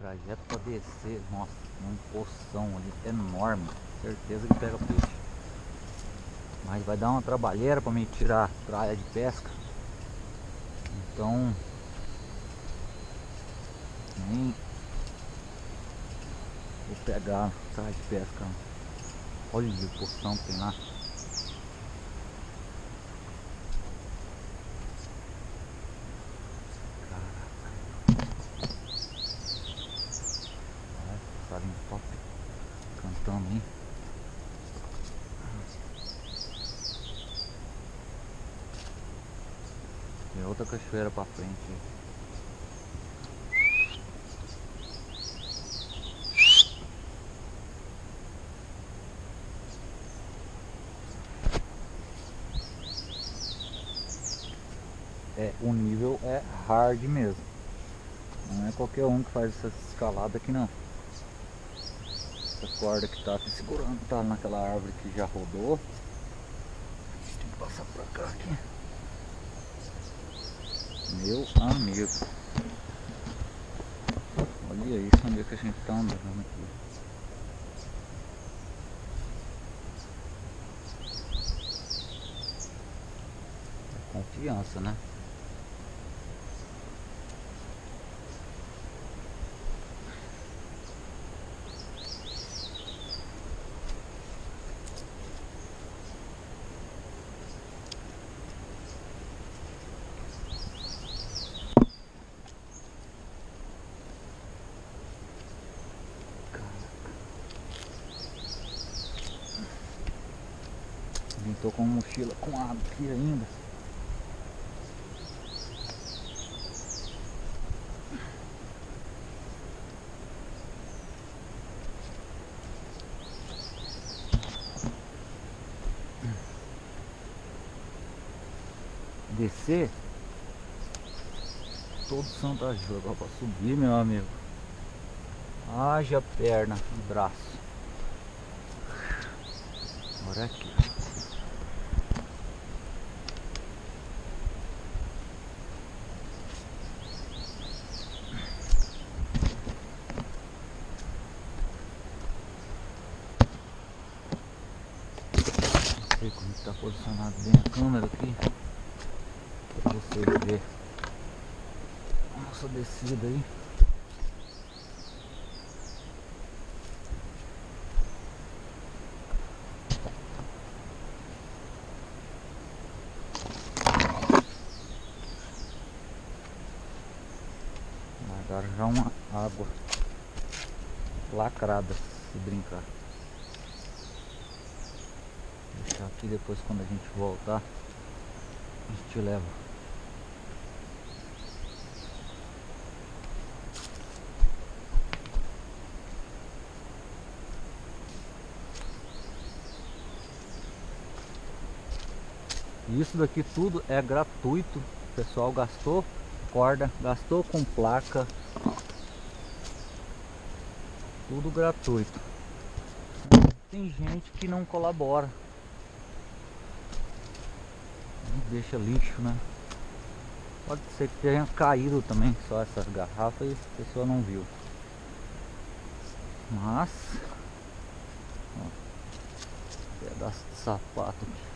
Trajeto para descer, nossa, um poção ali enorme, certeza que pega peixe. Mas vai dar uma trabalheira para me tirar a praia de pesca. Então nem vou pegar a praia de pesca. Olha o poção que tem lá. Passarinho top cantando aí. Tem outra cachoeira pra frente aí. O nível é hard mesmo. Não é qualquer um que faz essa escalada aqui não. Essa corda que tá te segurando tá naquela árvore que já rodou. A gente tem que passar pra cá aqui. Meu amigo. Olha isso, onde é que a gente tá andando aqui. É confiança, né? Tô com mochila com água aqui ainda. Descer todo santo ajuda para subir, meu amigo. Haja perna e braço. Agora aqui. Não sei como está posicionado bem a câmera aqui para vocês verem a nossa descida aí. Agora já uma água lacrada, se brincar. Vou deixar aqui, depois quando a gente voltar a gente leva. Isso daqui tudo é gratuito. O pessoal gastou corda, gastou com placa, tudo gratuito. Tem gente que não colabora, deixa lixo, né? Pode ser que tenha caído também só essas garrafas e a pessoa não viu. Mas ó, pedaço de sapato aqui.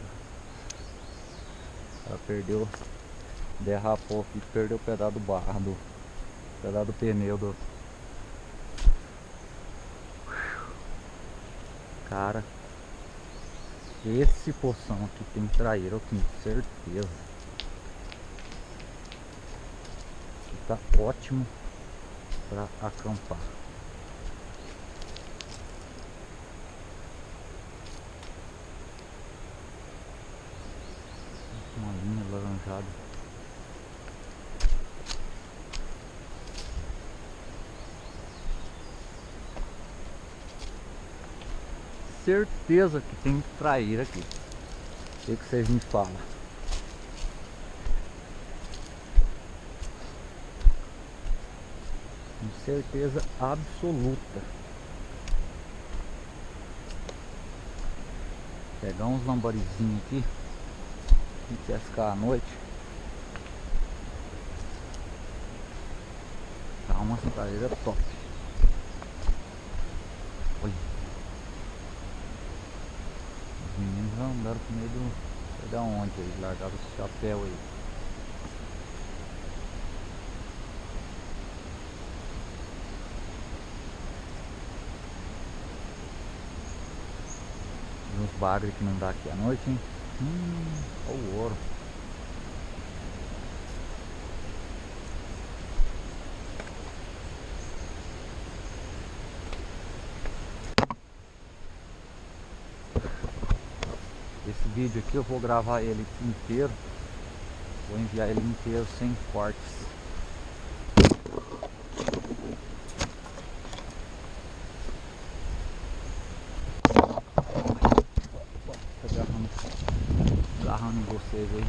Ela perdeu, derrapou aqui, perdeu o pedaço do barro, pedaço do pneu do. Cara, esse poção aqui tem traíra, eu tenho certeza. Que tá ótimo para acampar. Uma linha alaranjada. Certeza que tem traíra aqui. O que vocês me falam? Com certeza absoluta. Pegar uns lambarizinhos aqui e pescar à noite. Tá uma traíra top. Não, andaram com medo. Foi da onde aí? Largaram o chapéu aí. E uns bagres que não dá aqui à noite, hein? Olha o ouro. Esse vídeo aqui eu vou gravar ele inteiro. Vou enviar ele inteiro sem cortes. Tá agarrando em vocês aí.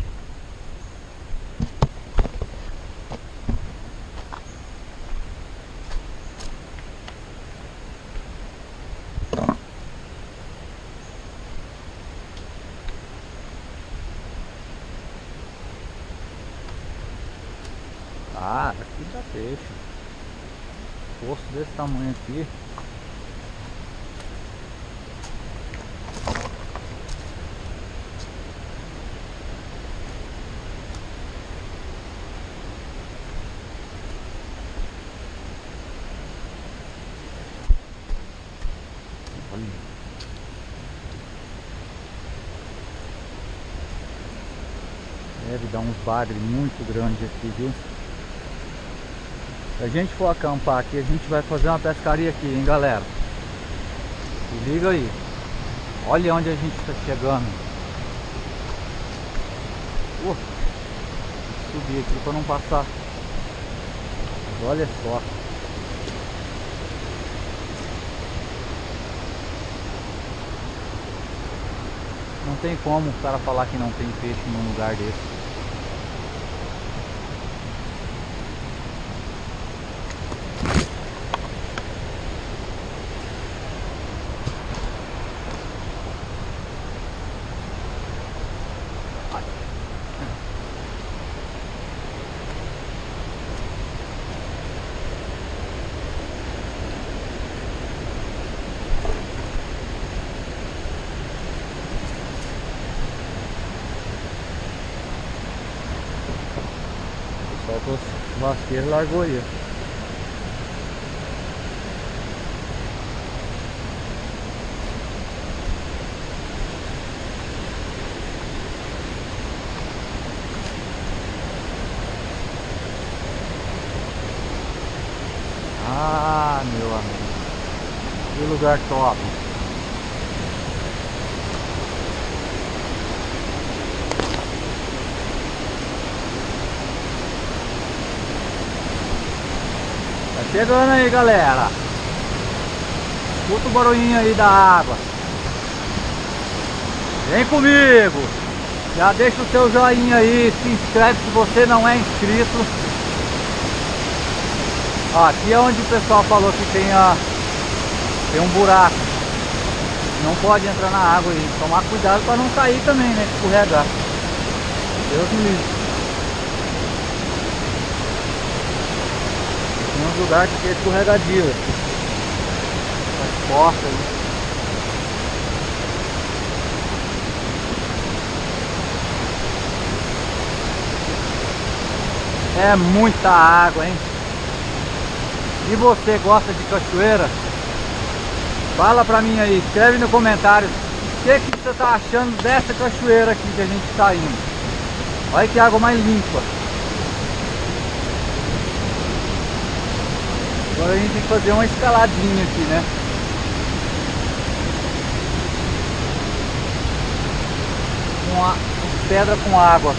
Ah, aqui dá peixe. Poço desse tamanho aqui. Olha. Deve dar uns bagres muito grandes aqui, viu? Se a gente for acampar aqui, a gente vai fazer uma pescaria aqui, hein, galera? Se liga aí. Olha onde a gente está chegando. Vou subir aqui para não passar. Mas olha só. Não tem como o cara falar que não tem peixe num lugar desse. Só os vasqueiros largou aí. Ah, meu amigo, que lugar top. Tá chegando aí, galera. Escuta o barulhinho aí da água. Vem comigo. Já deixa o seu joinha aí, se inscreve se você não é inscrito. Ó, aqui é onde o pessoal falou que tem um buraco. Não pode entrar na água aí. Tomar cuidado para não cair também, né? Escorregar. Deus me livre. Tem uns lugares que é escorregadio. As portas aí. É muita água, hein? E você gosta de cachoeira? Fala pra mim aí, escreve no comentário o que você tá achando dessa cachoeira aqui que a gente tá indo. Olha que água mais limpa. Agora a gente tem que fazer uma escaladinha aqui, né? Com pedra com água.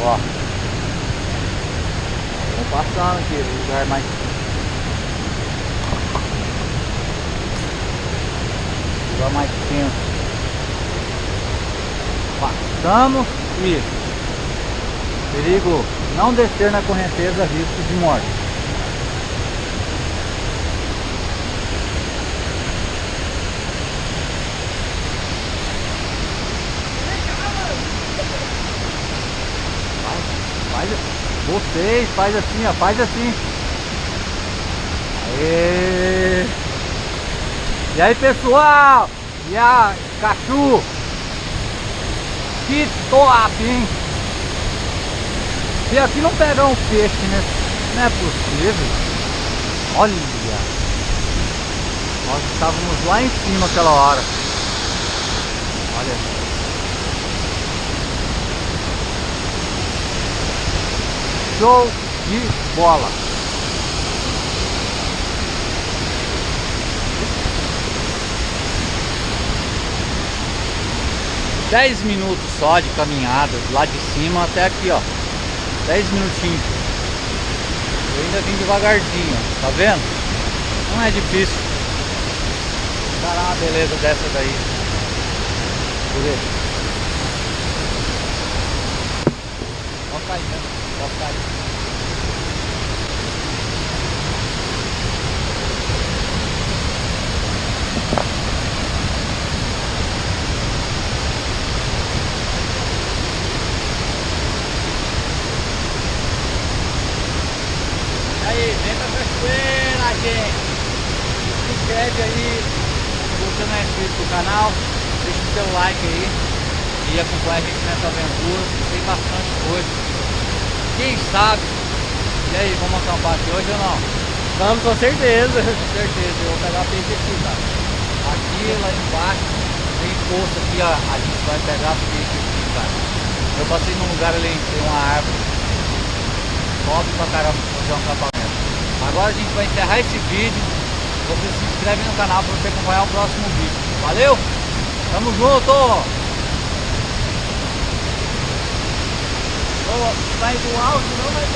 Ó, vou passando aqui, o lugar mais tenso. Passamos e perigo não descer na correnteza, risco de morte. Vocês, faz assim, ó, faz assim. Aê. E aí, pessoal? E a Cachu? Que top, hein? Se aqui não pegar um peixe, né? Não é possível. Olha. Nós estávamos lá em cima aquela hora. Olha. Show de bola. Dez minutos só de caminhada, lá de cima até aqui, ó. 10 minutinhos. Eu ainda vim devagarzinho, tá vendo? Não é difícil. Olha lá a beleza dessa daí. Pode cair, né? Pode cair. Aí, vem pra cachoeira, gente. Se inscreve aí. Se você não é inscrito no canal, deixa o seu like aí e acompanha a gente nessa aventura. Tem bastante coisa. Quem sabe? E aí, vamos acampar aqui hoje ou não? Vamos, com certeza. Com certeza, eu vou pegar peixe aqui, cara. Aqui, lá embaixo, tem poço aqui, ó. A gente vai pegar peixe aqui, cara. Eu passei num lugar ali, tem uma árvore. Top pra caramba fazer um acampamento. Agora a gente vai encerrar esse vídeo. Você se inscreve no canal para você acompanhar o próximo vídeo. Valeu? Tamo junto! Vai do alto, não vai